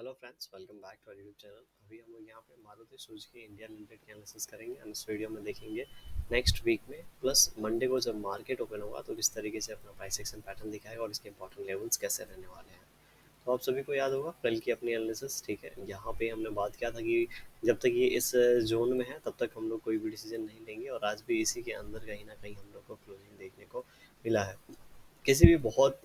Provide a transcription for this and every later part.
Hello friends, welcome back to our YouTube channel. अभी हम लोग यहाँ पे मारुति सुजुकी इंडिया लिमिटेड की एनालिसिस करेंगे एंड इस वीडियो में देखेंगे नेक्स्ट वीक में प्लस मंडे को जब मार्केट ओपन होगा तो किस तरीके से अपना प्राइस एक्शन पैटर्न दिखाएगा और इसके इंपॉर्टेंट लेवल्स कैसे रहने वाले हैं। तो आप सभी को याद होगा कल की अपनी एनालिसिस, ठीक है। यहाँ पे हमने बात किया था कि जब तक ये इस जोन में है तब तक हम लोग कोई भी डिसीजन नहीं लेंगे और आज भी इसी के अंदर कहीं ना कहीं हम लोग को क्लोजिंग देखने को मिला है। किसी भी बहुत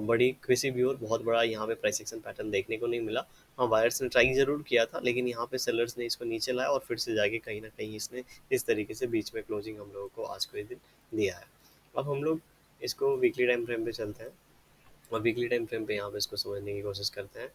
बड़ी किसी भी और बहुत बड़ा यहाँ पे प्राइस एक्शन पैटर्न देखने को नहीं मिला। हाँ, बायर्स ने ट्राई ज़रूर किया था लेकिन यहाँ पे सेलर्स ने इसको नीचे लाया और फिर से जाके कहीं ना कहीं इसने इस तरीके से बीच में क्लोजिंग हम लोगों को आज के दिन दिया है। अब हम लोग इसको वीकली टाइम फ्रेम पे चलते हैं और वीकली टाइम फ्रेम पे यहाँ पे इसको समझने की कोशिश करते हैं।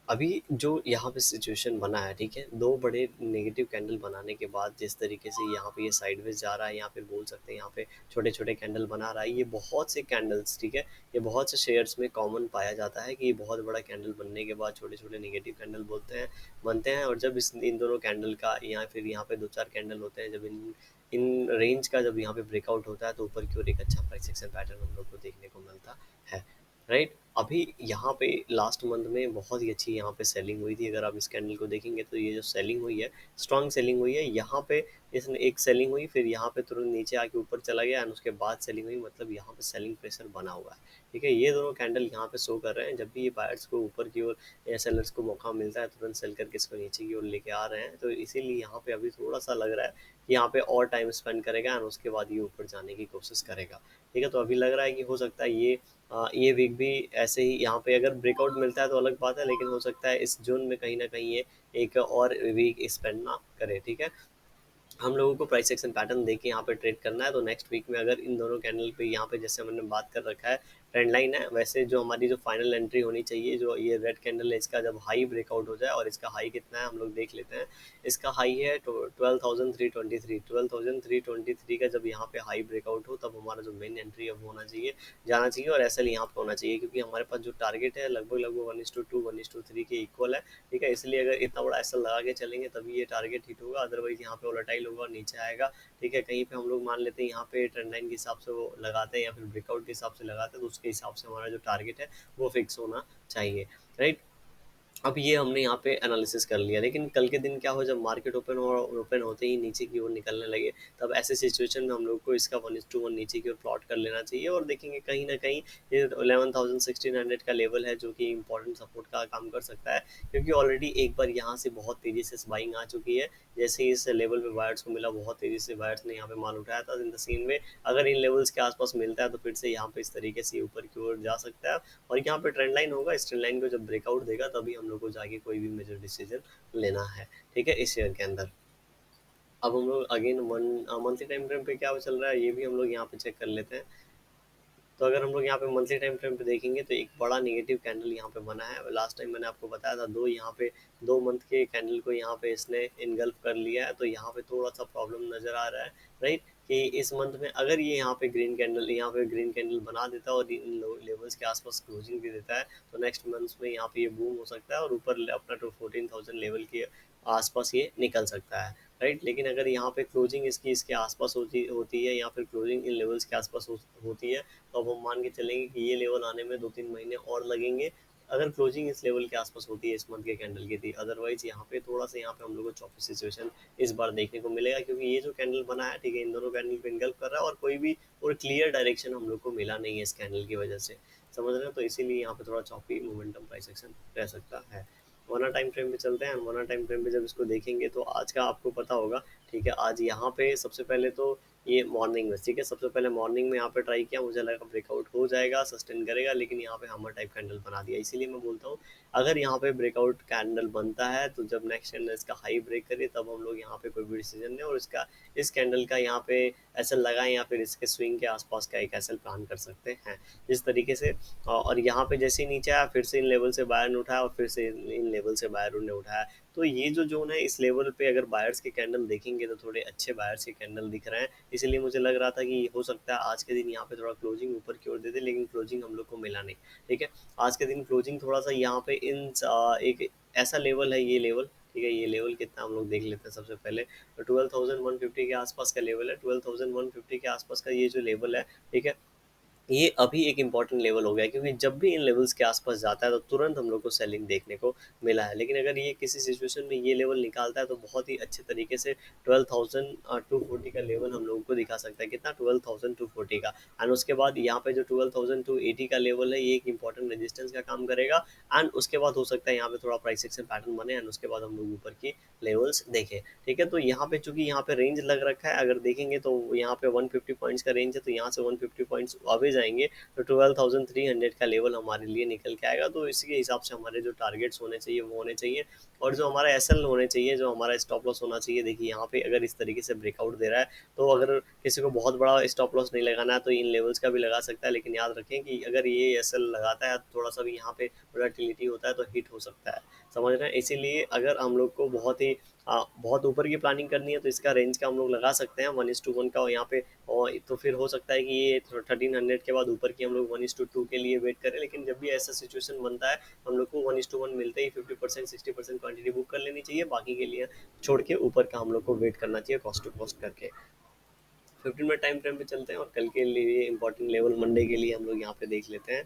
अभी जो यहाँ पे सिचुएशन बना है, ठीक है, दो बड़े नेगेटिव कैंडल बनाने के बाद जिस तरीके से यहाँ पे ये साइडवेज जा रहा है या फिर बोल सकते हैं यहाँ पे छोटे छोटे कैंडल बना रहा है, ये बहुत से कैंडल्स, ठीक है, ये बहुत से शेयर्स में कॉमन पाया जाता है कि ये बहुत बड़ा कैंडल बनने के बाद छोटे छोटे नेगेटिव कैंडल बोलते हैं बनते हैं। और जब इन दोनों कैंडल का या फिर यहाँ पे दो चार कैंडल होते हैं, जब इन इन रेंज का जब यहाँ पे ब्रेकआउट होता है तो ऊपर की ओर एक अच्छा प्राइस एक्शन पैटर्न हम लोग को देखने को मिलता है। राइट, अभी यहाँ पे लास्ट मंथ में बहुत ही अच्छी यहाँ पे सेलिंग हुई थी। अगर आप इस कैंडल को देखेंगे तो ये जो सेलिंग हुई है, स्ट्रॉन्ग सेलिंग हुई है। यहाँ पे इसने एक सेलिंग हुई, फिर यहाँ पे तुरंत नीचे आके ऊपर चला गया और उसके बाद सेलिंग हुई, मतलब यहाँ पे सेलिंग प्रेशर बना हुआ है। ठीक है, ये दोनों कैंडल यहाँ पे शो कर रहे हैं। जब भी ये बायर्स को ऊपर की ओर या सेलर्स को मौका मिलता है तुरंत सेल करके इसको नीचे की ओर लेके आ रहे हैं, तो इसीलिए यहाँ पे अभी थोड़ा सा लग रहा है कि यहाँ पे और टाइम स्पेंड करेगा और उसके बाद ये ऊपर जाने की कोशिश करेगा। ठीक है, तो अभी लग रहा है कि हो सकता है ये वीक भी ऐसे ही यहाँ पे अगर ब्रेकआउट मिलता है तो अलग बात है, लेकिन हो सकता है इस जोन में कहीं ना कहीं ये एक और वीक स्पेंड ना करे। ठीक है, हम लोगों को प्राइस एक्शन पैटर्न देके यहाँ पे ट्रेड करना है। तो नेक्स्ट वीक में अगर इन दोनों कैंडल पे यहाँ पे जैसे हमने बात कर रखा है ट्रेंड लाइन है, वैसे जो हमारी जो फाइनल एंट्री होनी चाहिए, जो ये रेड कैंडल है, इसका जब हाई ब्रेकआउट हो जाए, और इसका हाई कितना है हम लोग देख लेते हैं। इसका हाई है 12,323। 12,323 का जब यहाँ पे हाई ब्रेकआउट हो तब हमारा जो मेन एंट्री है वो होना चाहिए, जाना चाहिए और एसएल यहाँ पे होना चाहिए, क्योंकि हमारे पास जो टारगेट है लगभग लगभग 1:2 1:3 के इक्वल है। ठीक है, इसलिए अगर इतना बड़ा एसएल लगा के चलेंगे तभी ये टारगेट हिट होगा, अदरवाइज यहाँ पे वोलेटाइल होगा और नीचे आएगा। ठीक है, कहीं पे हम लोग मान लेते हैं यहाँ पे ट्रेंड लाइन के हिसाब से वो लगाते हैं या फिर ब्रेकआउट के हिसाब से लगाते हैं, तो उसके हिसाब से हमारा जो टारगेट है वो फिक्स होना चाहिए। राइट, अब ये हमने यहाँ पे एनालिसिस कर लिया, लेकिन कल के दिन क्या हो, जब मार्केट ओपन होते ही नीचे की ओर निकलने लगे, तब ऐसे सिचुएशन में हम लोग को इसका 1:1 नीचे की ओर प्लॉट कर लेना चाहिए और देखेंगे कहीं ना कहीं ये 11,1600 का लेवल है जो कि इंपॉर्टेंट सपोर्ट का काम कर सकता है, क्योंकि ऑलरेडी एक बार यहाँ से बहुत तेजी से बाइंग आ चुकी है। जैसे ही इस लेवल पे बायर्स को मिला, बहुत तेजी से बायर्स ने यहाँ पे माल उठाया था। इन द सेम वे अगर इन लेवल्स के आसपास मिलता है तो फिर से यहाँ पे इस तरीके से ऊपर की ओर जा सकता है और यहाँ पे ट्रेंड लाइन होगा। इस ट्रेंड लाइन को जब ब्रेकआउट देगा तभी हम लोग को जाके कोई भी मेजर डिसीजन लेना है। ठीक है, इस शेयर के अंदर अब हम लोग अगेन मंथली टाइम फ्रेम पे क्या चल रहा है ये भी हम लोग यहाँ पे चेक कर लेते हैं। तो अगर हम लोग यहाँ पे मंथली टाइम फ्रेम पे देखेंगे तो एक बड़ा नेगेटिव कैंडल यहाँ पे बना है। लास्ट टाइम मैंने आपको बताया था दो यहाँ पे 2 मंथ के कैंडल को यहाँ पे इसने इनगल्फ कर लिया है, तो यहाँ पे थोड़ा सा प्रॉब्लम नजर आ रहा है। राइट, कि इस मंथ में अगर ये यहाँ पे ग्रीन कैंडल बना देता है और इन लेवल्स के आसपास क्लोजिंग भी देता है तो नेक्स्ट मंथ में यहाँ पे ये बूम हो सकता है और ऊपर अपना 14,000 लेवल के आसपास ये निकल सकता है। राइट, लेकिन अगर यहाँ पे क्लोजिंग इसकी इसके आसपास होती होती है या फिर क्लोजिंग इन लेवल्स के आसपास होती है, तो अब हम मान के चलेंगे कि ये लेवल आने में 2-3 महीने और लगेंगे, अगर क्लोजिंग इस लेवल के आसपास होती है इस मंथ के कैंडल की थी। अदरवाइज यहाँ पे थोड़ा सा यहाँ पे हम लोग को चौपी सिचुएशन इस बार देखने को मिलेगा, क्योंकि ये जो कैंडल बना है, ठीक है, इन दोनों कैंडल पे इनगल्फ कर रहा है और कोई भी और क्लियर डायरेक्शन हम लोग को मिला नहीं है इस कैंडल की वजह से, समझ रहे हैं। तो इसीलिए यहाँ पे थोड़ा चौपी मोमेंटम प्राइस एक्शन रह सकता है। वन टाइम फ्रेम पे चलते हैं। वन टाइम फ्रेम पे जब इसको देखेंगे तो आज का आपको पता होगा, ठीक है, आज यहाँ पे सबसे पहले तो ये मॉर्निंग में, ठीक है, सबसे पहले मॉर्निंग में यहाँ पे ट्राई किया, मुझे लगा ब्रेकआउट हो जाएगा, सस्टेन करेगा, लेकिन यहाँ पे हमर टाइप कैंडल बना दिया। इसीलिए मैं बोलता हूँ अगर यहाँ पे ब्रेकआउट कैंडल बनता है तो जब नेक्स्ट कैंडल इसका हाई ब्रेक करे तब हम लोग यहाँ पे कोई भी डिसीजन लें और इसका इस कैंडल का यहाँ पे ऐसा लगाएं या फिर इसके स्विंग के आसपास का एक ऐसा प्लान कर सकते हैं इस तरीके से। और यहाँ पे जैसे ही नीचे आया फिर से इन लेवल से बायर ने उठाया और फिर से इन लेवल से बायर ने उठाया। तो ये जो जोन है इस लेवल पे अगर बायर्स के कैंडल देखेंगे तो थोड़े अच्छे बायर्स के कैंडल दिख रहे हैं, इसलिए मुझे लग रहा था कि हो सकता है आज के दिन यहाँ पे थोड़ा क्लोजिंग ऊपर की ओर दे दे, लेकिन क्लोजिंग हम लोग को मिला नहीं। ठीक है, आज के दिन क्लोजिंग थोड़ा सा यहाँ पे एक ऐसा लेवल है, ये लेवल, ठीक है, ये लेवल कितना हम लोग देख लेते हैं सबसे पहले। तो 12,150 के आसपास का लेवल है, 12,150 के आसपास का ये जो लेवल है, ठीक है, ये अभी एक इम्पॉर्टेंट लेवल हो गया है, क्योंकि जब भी इन लेवल्स के आसपास जाता है तो तुरंत हम लोग को सेलिंग देखने को मिला है। लेकिन अगर ये किसी सिचुएशन में ये लेवल निकालता है तो बहुत ही अच्छे तरीके से 12,240 का लेवल हम लोगों को दिखा सकता है। कितना? 12,240 का। एंड उसके बाद यहाँ पे जो 12,280 का लेवल है, ये एक इंपॉर्टेंट रेजिस्टेंस का काम करेगा। एंड उसके बाद हो सकता है यहाँ पे थोड़ा प्राइस एक्शन पैटर्न बने एंड उसके बाद हम लोग ऊपर की लेवल्स देखें। ठीक है, तो यहाँ पे चूंकि यहाँ पे रेंज लग रखा है, अगर देखेंगे तो यहाँ पे 150 पॉइंट्स का रेंज है, तो यहाँ से 150 पॉइंट्स अवे जाएंगे तो 12,300 का लेवल हमारे लिए निकल के आएगा। तो इसके हिसाब से हमारे जो टारगेट्स होने चाहिए वो होने चाहिए, और जो हमारा एसएल होने चाहिए, जो हमारा स्टॉप लॉस होना चाहिए। देखिए यहाँ पे अगर इस तरीके से ब्रेकआउट दे रहा है, तो अगर किसी को बहुत बड़ा स्टॉप लॉस नहीं लगाना है तो इन लेवल्स का भी लगा सकता है। लेकिन याद रखें कि अगर ये एसएल लगाता है, थोड़ा सा भी यहाँ पे वोलेटिलिटी होता है तो हिट हो सकता है, समझ रहे हैं। इसीलिए अगर हम लोग को बहुत ऊपर की प्लानिंग करनी है तो इसका रेंज का हम लोग लगा सकते हैं 1:1 का यहाँ पे। और तो फिर हो सकता है कि ये 1300 के बाद ऊपर की हम लोग 1:2 के लिए वेट करें। लेकिन जब भी ऐसा सिचुएशन बनता है, हम लोग को 1:1 मिलते ही 50% 60% क्वांटिटी बुक कर लेनी चाहिए, बाकी के लिए छोड़ के ऊपर का हम लोग को वेट करना चाहिए कॉस्ट टू कॉस्ट करके। 15 मिनट टाइम फ्रेम पे चलते हैं और कल के लिए इंपॉर्टेंट लेवल मंडे के लिए हम लोग यहाँ पे देख लेते हैं।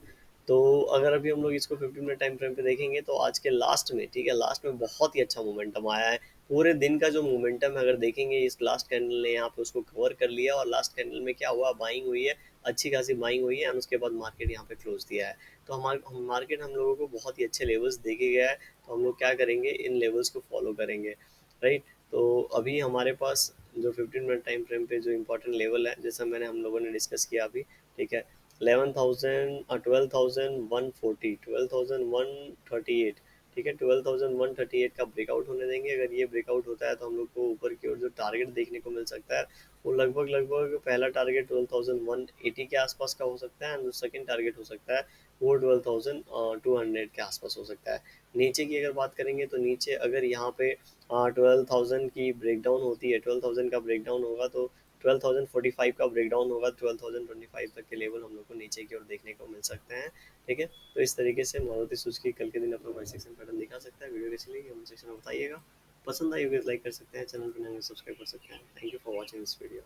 तो अगर अभी हम लोग इसको 15 मिनट टाइम फ्रेम पे देखेंगे तो आज के लास्ट में, ठीक है, लास्ट में बहुत ही अच्छा मोमेंटम आया है। पूरे दिन का जो मोमेंटम है अगर देखेंगे, इस लास्ट कैंडल ने यहाँ पे उसको कवर कर लिया, और लास्ट कैंडल में क्या हुआ, बाइंग हुई है, अच्छी खासी बाइंग हुई है, और उसके बाद मार्केट यहाँ पे क्लोज दिया है। तो मार्केट हम लोगों को बहुत ही अच्छे लेवल्स देके गया है। तो हम लोग क्या करेंगे, इन लेवल्स को फॉलो करेंगे, राइट। तो अभी हमारे पास जो 15 मिनट टाइम फ्रेम पे जो इम्पोर्टेंट लेवल है, जैसा मैंने हम लोगों ने डिस्कस किया अभी, ठीक है, 12,140, 12,138, ठीक है, 12,138 का ब्रेकआउट होने देंगे। अगर ये ब्रेकआउट होता है तो हम लोग को ऊपर की ओर जो टारगेट देखने को मिल सकता है, वो लगभग लगभग पहला टारगेट 12,180 के आसपास का हो सकता है, एंड जो सेकंड टारगेट हो सकता है वो 12,200 के आसपास हो सकता है। नीचे की अगर बात करेंगे तो नीचे अगर यहाँ पे 12,000 की ब्रेकडाउन होती है, 12,000 का ब्रेकडाउन होगा तो 12,045 का ब्रेकडाउन होगा, 12,025 तक के लेवल हम लोग को नीचे की ओर देखने को मिल सकते हैं। ठीक है, तो इस तरीके से मारुति सुजुकी कल के दिन अपना प्राइस सेक्शन पैटर्न दिखा सकता है। वीडियो कैसी लगी कमेंट सेक्शन में बताइएगा। पसंद आई हो लाइक कर सकते हैं, चैनल पर नए सब्सक्राइब कर सकते हैं। Thank you for watching this video.